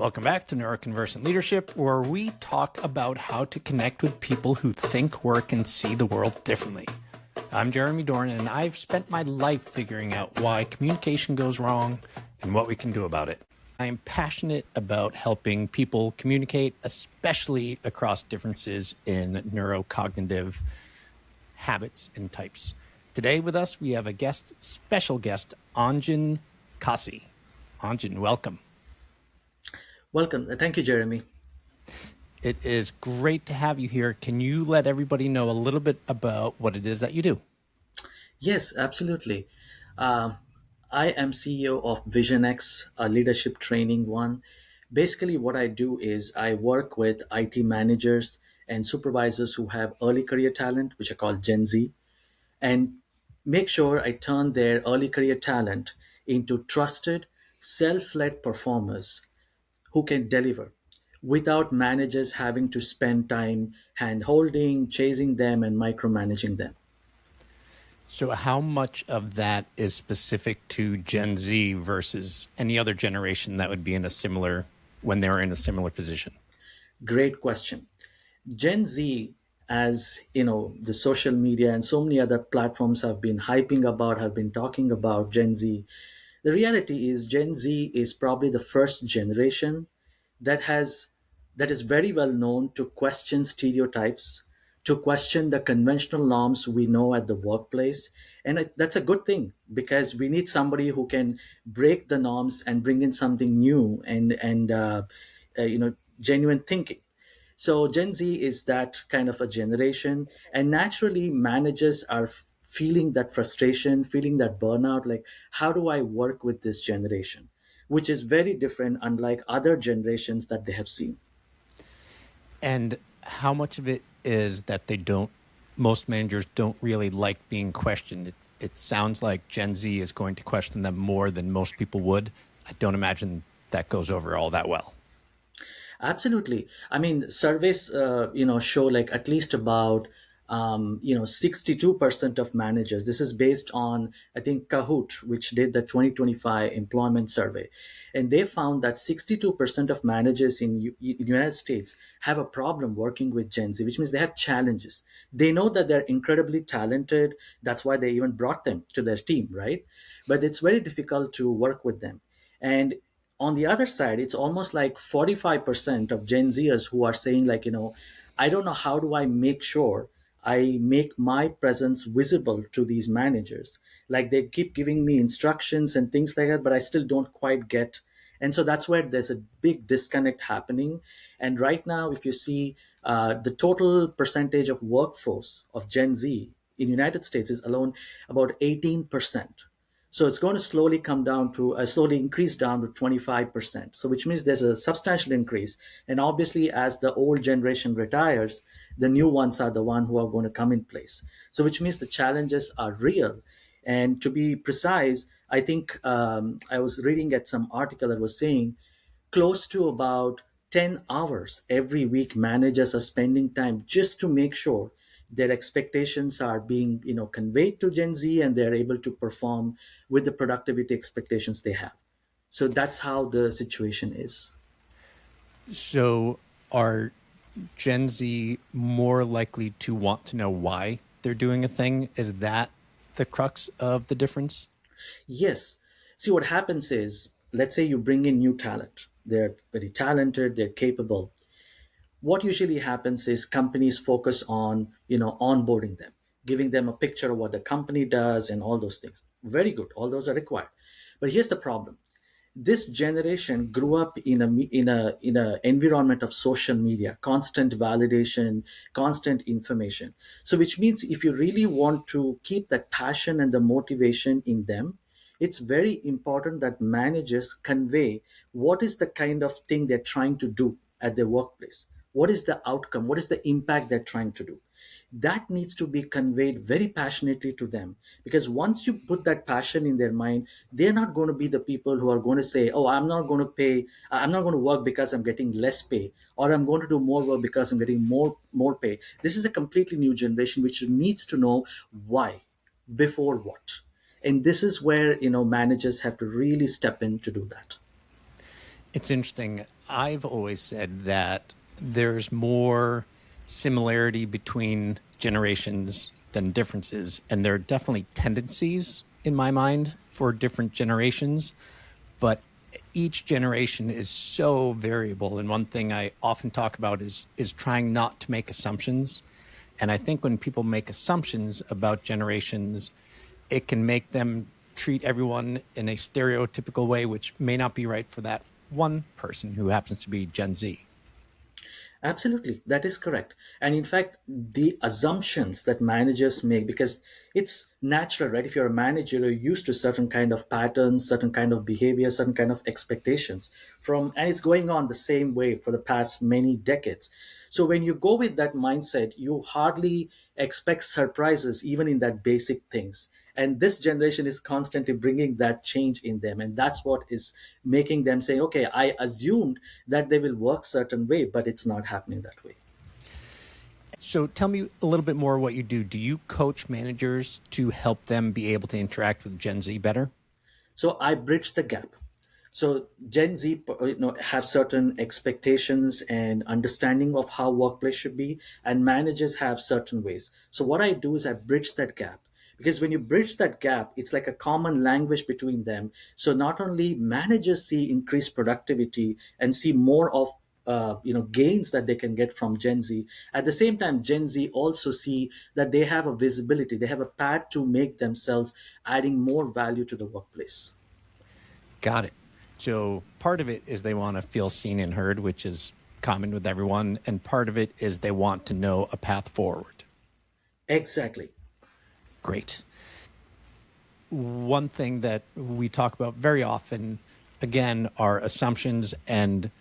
Welcome back to Neuroconversant Leadership, where we talk about how to connect with people who think, work, and see the world differently. I'm Jeremy Dorn, and I've spent my life figuring out why communication goes wrong and what we can do about it. I'm passionate about helping people communicate, especially across differences in neurocognitive habits and types. Today with us, we have a special guest, Anjan Kasi. Anjan, welcome. Welcome. Thank you, Jeremy. It is great to have you here. Can you let everybody know a little bit about what it is that you do? Yes, absolutely. Uh, I am CEO of VisionX, a leadership training one. Basically, what I do is I work with IT managers and supervisors who have early career talent, which are called Gen Z, and make sure I turn their early career talent into trusted, self led performers who can deliver without managers having to spend time hand holding, chasing them, and micromanaging them. So, how much of that is specific to Gen Z versus any other generation that would be in a similar, when they're in a similar position? Great question. Gen Z, as you know, the social media and so many other platforms have been hyping about, have been talking about Gen Z. The reality is Gen Z is probably the first generation that has that is very well known to question stereotypes, to question the conventional norms we know at the workplace, and that's a good thing because we need somebody who can break the norms and bring in something new and genuine thinking. So Gen Z is that kind of a generation, and naturally, managers are feeling that frustration, feeling that burnout. Like, how do I work with this generation? Which is very different, unlike other generations that they have seen. And how much of it is that most managers don't really like being questioned? It sounds like Gen Z is going to question them more than most people would. I don't imagine that goes over all that well. Absolutely. I mean, surveys, show like at least about 62% of managers. This is based on, I think, Kahoot, which did the 2025 employment survey, and they found that 62% of managers in United States have a problem working with Gen Z, which means they have challenges. They know that they're incredibly talented. That's why they even brought them to their team, right? But it's very difficult to work with them. And on the other side, it's almost like 45% of Gen Zers who are saying, like, I don't know how do I make sure I make my presence visible to these managers. Like, they keep giving me instructions and things like that, but I still don't quite get. And so that's where there's a big disconnect happening. And right now, if you see the total percentage of workforce of Gen Z in United States is alone about 18%. So it's going to slowly come down to slowly increase down to 25%. So which means there's a substantial increase. And obviously, as the old generation retires, the new ones are the one who are going to come in place. So which means the challenges are real. And to be precise, I think I was reading at some article that was saying close to about 10 hours every week managers are spending time just to make sure their expectations are being conveyed to Gen Z and they're able to perform with the productivity expectations they have. So that's how the situation is. So, are Gen Z more likely to want to know why they're doing a thing? Is that the crux of the difference? Yes. See, what happens is, let's say you bring in new talent. They're very talented, they're capable. What usually happens is companies focus on onboarding them, giving them a picture of what the company does and all those things. Very good, all those are required. But here's the problem: this generation grew up in a environment of social media, constant validation, constant information. So which means if you really want to keep that passion and the motivation in them, it's very important that managers convey what is the kind of thing they're trying to do at their workplace. What is the outcome? What is the impact they're trying to do? That needs to be conveyed very passionately to them, because once you put that passion in their mind, they're not going to be the people who are going to say, oh, I'm not going to work because I'm getting less pay, or I'm going to do more work because I'm getting more pay. This is a completely new generation which needs to know why before what. And this is where managers have to really step in to do that. It's interesting. I've always said that there's more similarity between generations than differences. And there are definitely tendencies in my mind for different generations. But each generation is so variable. And one thing I often talk about is trying not to make assumptions. And I think when people make assumptions about generations, it can make them treat everyone in a stereotypical way, which may not be right for that one person who happens to be Gen Z. Absolutely, that is correct. And in fact, the assumptions that managers make, because it's natural, right? If you're a manager, you're used to certain kind of patterns, certain kind of behavior, certain kind of expectations and it's going on the same way for the past many decades. So when you go with that mindset, you hardly expect surprises, even in that basic things. And this generation is constantly bringing that change in them, and that's what is making them say, okay, I assumed that they will work certain way, but it's not happening that way. So tell me a little bit more what you do. Do you coach managers to help them be able to interact with Gen Z better? So I bridge the gap. So Gen Z, have certain expectations and understanding of how workplace should be, and managers have certain ways. So what I do is I bridge that gap, because when you bridge that gap, it's like a common language between them. So not only managers see increased productivity and see more of gains that they can get from Gen Z. At the same time, Gen Z also see that they have a visibility, they have a path to make themselves adding more value to the workplace. Got it. So part of it is they want to feel seen and heard, which is common with everyone. And part of it is they want to know a path forward. Exactly. Great. One thing that we talk about very often, again, are assumptions. And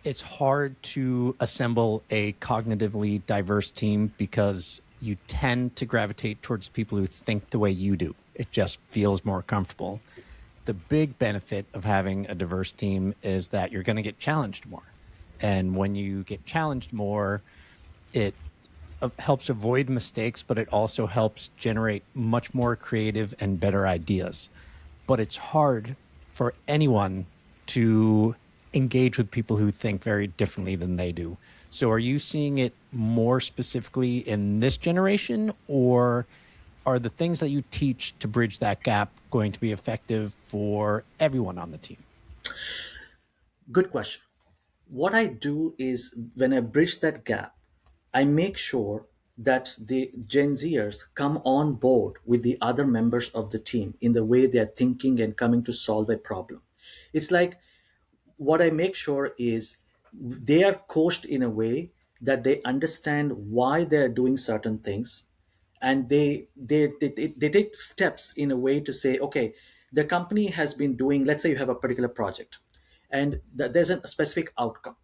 it's hard to assemble a cognitively diverse team because you tend to gravitate towards people who think the way you do. It just feels more comfortable. The big benefit of having a diverse team is that you're going to get challenged more. And when you get challenged more, it helps avoid mistakes, but it also helps generate much more creative and better ideas. But it's hard for anyone to engage with people who think very differently than they do. So are you seeing it more specifically in this generation, or are the things that you teach to bridge that gap going to be effective for everyone on the team? Good question. What I do is when I bridge that gap, I make sure that the Gen Zers come on board with the other members of the team in the way they're thinking and coming to solve a problem. It's like what I make sure is they are coached in a way that they understand why they're doing certain things, and they take steps in a way to say, okay, the company has been doing, let's say you have a particular project, and there's a specific outcome.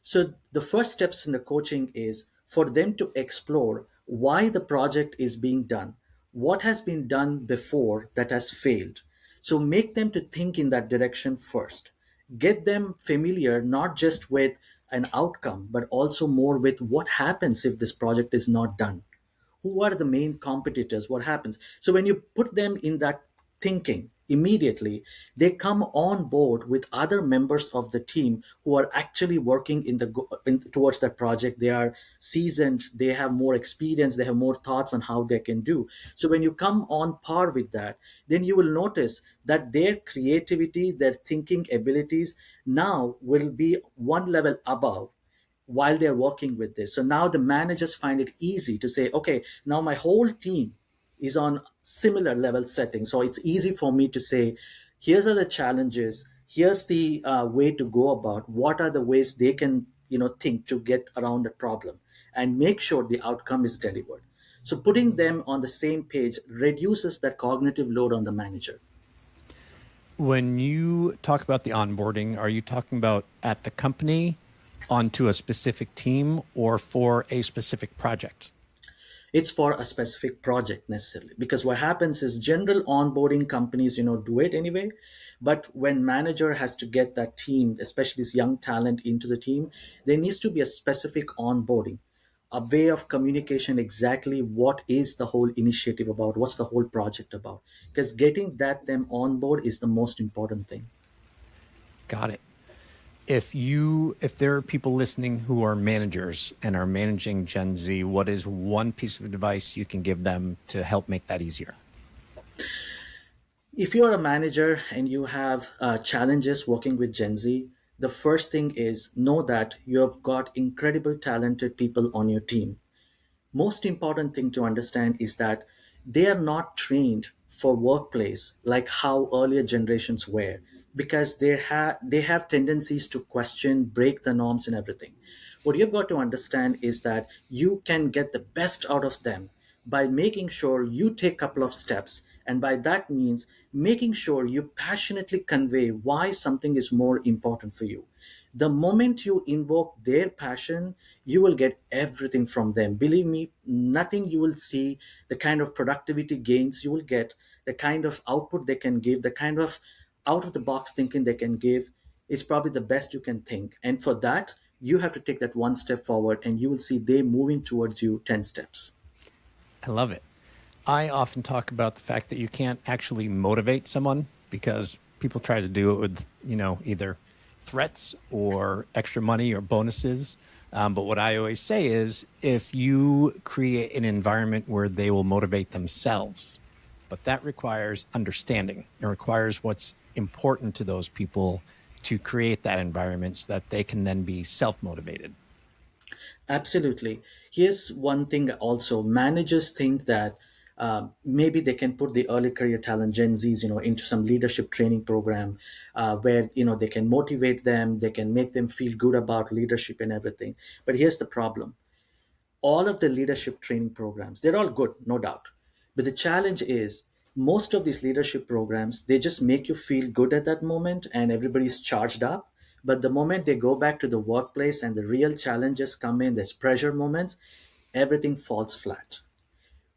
So the first steps in the coaching is for them to explore why the project is being done, what has been done before that has failed. So make them to think in that direction first. Get them familiar not just with an outcome, but also more with what happens if this project is not done. Who are the main competitors, what happens. So when you put them in that thinking, immediately they come on board with other members of the team who are actually working towards that project. They are seasoned, they have more experience, they have more thoughts on how they can do. So when you come on par with that, then you will notice that their creativity, their thinking abilities now will be one level above while they're working with this. So now the managers find it easy to say, okay, now my whole team is on similar level setting. So it's easy for me to say, here's are the challenges, here's the way to go about, what are the ways they can, think to get around the problem and make sure the outcome is delivered. So putting them on the same page reduces that cognitive load on the manager. When you talk about the onboarding, are you talking about at the company onto a specific team or for a specific project? It's for a specific project necessarily, because what happens is general onboarding companies do it anyway, but when manager has to get that team, especially this young talent, into the team, there needs to be a specific onboarding, a way of communication, exactly what is the whole initiative about, what's the whole project about, because getting that them on board is the most important thing. Got it. If there are people listening who are managers and are managing Gen Z, what is one piece of advice you can give them to help make that easier? If you're a manager and you have challenges working with Gen Z, the first thing is know that you have got incredible talented people on your team. Most important thing to understand is that they are not trained for workplace like how earlier generations were, because they have tendencies to question, break the norms and everything. What you've got to understand is that you can get the best out of them by making sure you take a couple of steps, and by that means making sure you passionately convey why something is more important for you. The moment you invoke their passion, you will get everything from them. Believe me, nothing you will see, the kind of productivity gains you will get, the kind of output they can give, the kind of out of the box thinking they can give is probably the best you can think. And for that, you have to take that one step forward and you will see they moving towards you 10 steps. I love it. I often talk about the fact that you can't actually motivate someone because people try to do it with, either threats or extra money or bonuses. But what I always say is if you create an environment where they will motivate themselves, but that requires understanding. It requires what's important to those people to create that environment so that they can then be self motivated. Absolutely. Here's one thing also, managers think that maybe they can put the early career talent Gen Zs, into some leadership training program where, they can motivate them, they can make them feel good about leadership and everything. But here's the problem. All of the leadership training programs, they're all good, no doubt. But the challenge is most of these leadership programs, they just make you feel good at that moment and everybody's charged up. But the moment they go back to the workplace and the real challenges come in, there's pressure moments, everything falls flat,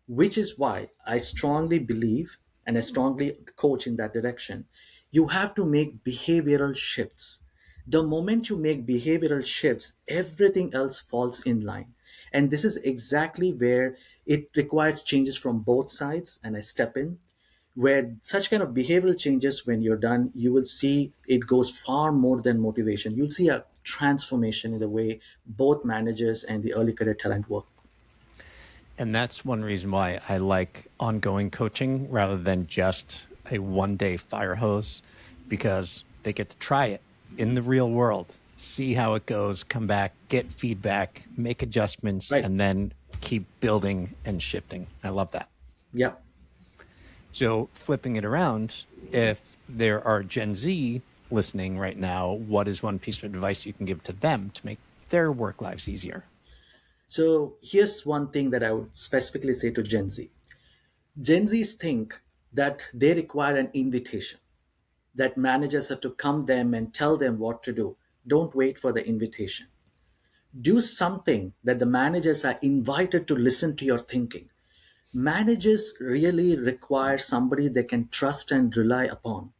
which is why I strongly believe and I strongly coach in that direction. You have to make behavioral shifts. The moment you make behavioral shifts, everything else falls in line. And this is exactly where it requires changes from both sides. And I step in where such kind of behavioral changes, when you're done, you will see it goes far more than motivation. You'll see a transformation in the way both managers and the early career talent work. And that's one reason why I like ongoing coaching rather than just a 1 day fire hose, because they get to try it in the real world, see how it goes, come back, get feedback, make adjustments, Right. and then keep building and shifting. I love that. Yeah. So, flipping it around, if there are Gen Z listening right now, what is one piece of advice you can give to them to make their work lives easier? So here's one thing that I would specifically say to Gen Z. Gen Zs think that they require an invitation, that managers have to come them and tell them what to do. Don't wait for the invitation. Do something that the managers are invited to listen to your thinking. Managers really require somebody they can trust and rely upon.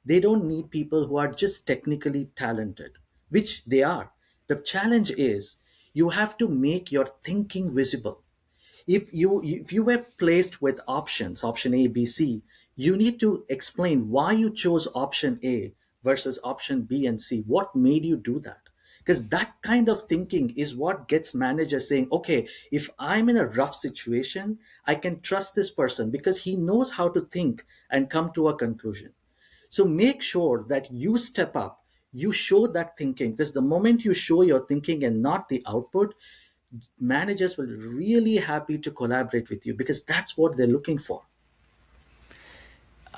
They don't need people who are just technically talented, which they are. The challenge is you have to make your thinking visible. If you were placed with option A, B, C, you need to explain why you chose option A versus option B and C. What made you do that? Because that kind of thinking is what gets managers saying, okay, if I'm in a rough situation, I can trust this person because he knows how to think and come to a conclusion. So make sure that you step up, you show that thinking, because the moment you show your thinking and not the output, managers will really happy to collaborate with you because that's what they're looking for.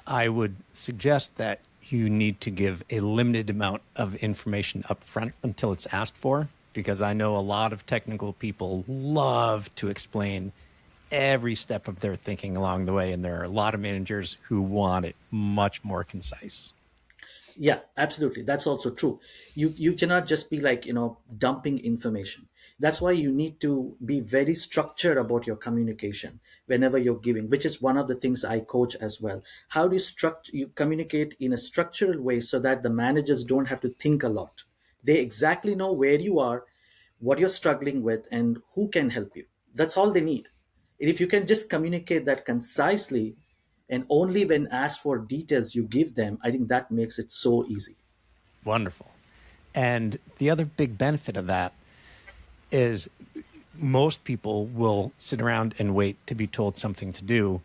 I would suggest that you need to give a limited amount of information up front until it's asked for, because I know a lot of technical people love to explain every step of their thinking along the way. And there are a lot of managers who want it much more concise. Yeah, absolutely. That's also true. You cannot just be like, dumping information. That's why you need to be very structured about your communication whenever you're giving, which is one of the things I coach as well. How do you communicate in a structural way so that the managers don't have to think a lot? They exactly know where you are, what you're struggling with, and who can help you. That's all they need. And if you can just communicate that concisely, and only when asked for details you give them, I think that makes it so easy. Wonderful. And the other big benefit of that is most people will sit around and wait to be told something to do.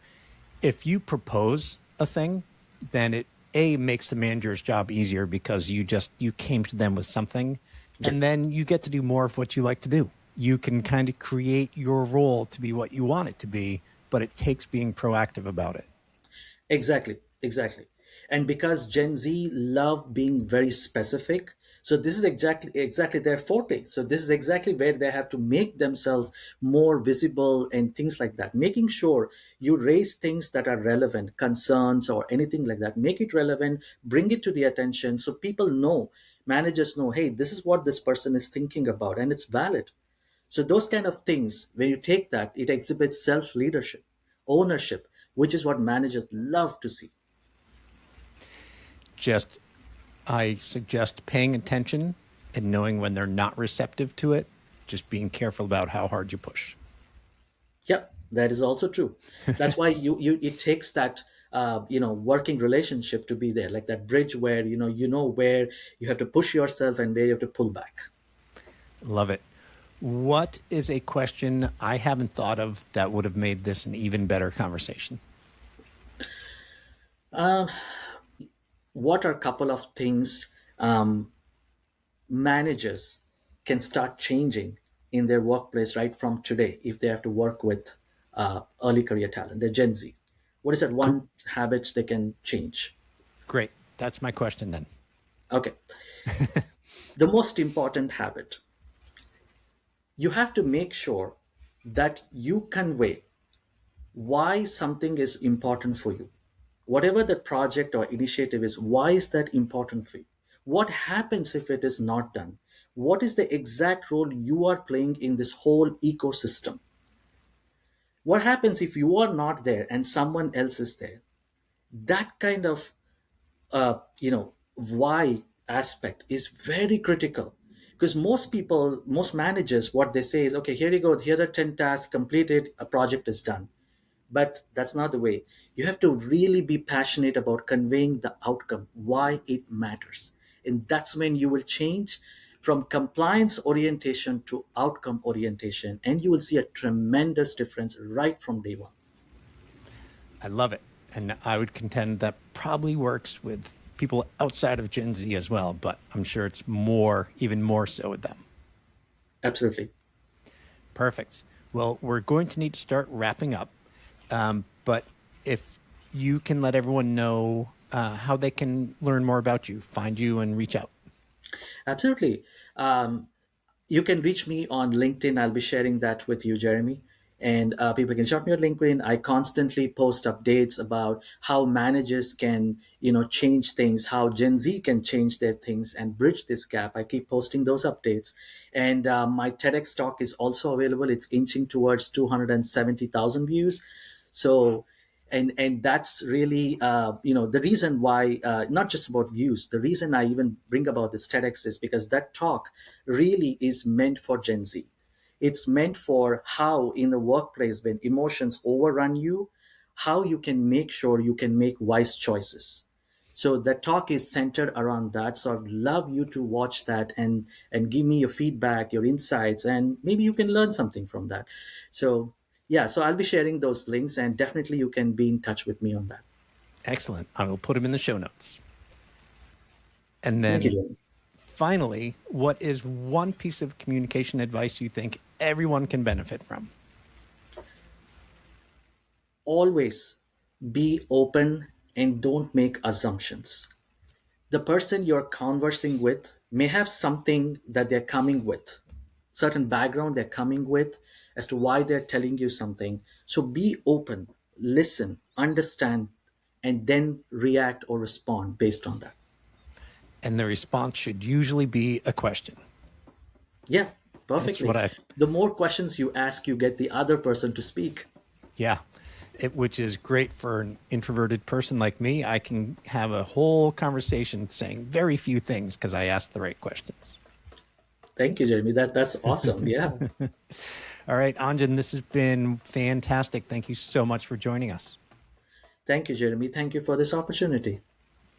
If you propose a thing, then it A makes the manager's job easier because you came to them with something, Yeah. and then you get to do more of what you like to do. You can kind of create your role to be what you want it to be, but it takes being proactive about it. Exactly, exactly. And because Gen Z love being very specific, so this is exactly their forte. So this is exactly where they have to make themselves more visible and things like that. Making sure you raise things that are relevant, concerns or anything like that. Make it relevant, bring it to the attention so people know, managers know, hey, this is what this person is thinking about and it's valid. So those kind of things, when you take that, it exhibits self-leadership, ownership, which is what managers love to see. Just, I suggest paying attention and knowing when they're not receptive to it, just being careful about how hard you push. Yep, that is also true. That's why you it takes that working relationship to be there, like that bridge where you know where you have to push yourself and where you have to pull back. Love it. What is a question I haven't thought of that would have made this an even better conversation? What are a couple of things um, managers can start changing in their workplace right from today if they have to work with early career talent, the Gen Z? What is that Gr- one habit they can change? Great. That's my question then. Okay, the most important habit, you have to make sure that you convey why something is important for you. Whatever the project or initiative is, why is that important for you? What happens if it is not done? What is the exact role you are playing in this whole ecosystem? What happens if you are not there and someone else is there? That kind of why aspect is very critical, because most people, most managers, what they say is, okay, here you go, here are 10 tasks completed, a project is done. But that's not the way. You have to really be passionate about conveying the outcome, why it matters. And that's when you will change from compliance orientation to outcome orientation. And you will see a tremendous difference right from day one. I love it. And I would contend that probably works with people outside of Gen Z as well, but I'm sure it's more, even more so with them. Absolutely. Perfect. Well, we're going to need to start wrapping up. But if you can let everyone know how they can learn more about you, find you, and reach out. Absolutely. You can reach me on LinkedIn. I'll be sharing that with you, Jeremy. And people can shop me on LinkedIn. I constantly post updates about how managers can, change things, how Gen Z can change their things and bridge this gap. I keep posting those updates. And my TEDx talk is also available. It's inching towards 270,000 views. So and that's really the reason why, not just about views, the reason I even bring about this TEDx is because that talk really is meant for Gen Z. It's meant for how in the workplace, when emotions overrun you, how you can make sure you can make wise choices. So the talk is centered around that. So I'd love you to watch that and give me your feedback, your insights, and maybe you can learn something from that. So yeah, so I'll be sharing those links, and definitely you can be in touch with me on that. Excellent. I will put them in the show notes. And Thank you, then Jeremy. finally, what is one piece of communication advice you think everyone can benefit from? Always be open and don't make assumptions. The person you're conversing with may have something that they're coming with, certain background they're coming with as to why they're telling you something. So be open, listen, understand, and then react or respond based on that. And the response should usually be a question. Yeah, That's what perfectly. The more questions you ask, you get the other person to speak. yeah, which is great for an introverted person like me. I can have a whole conversation saying very few things because I asked the right questions. Thank you, Jeremy. That's awesome. Yeah. All right, Anjan, this has been fantastic. Thank you so much for joining us. Thank you, Jeremy. Thank you for this opportunity.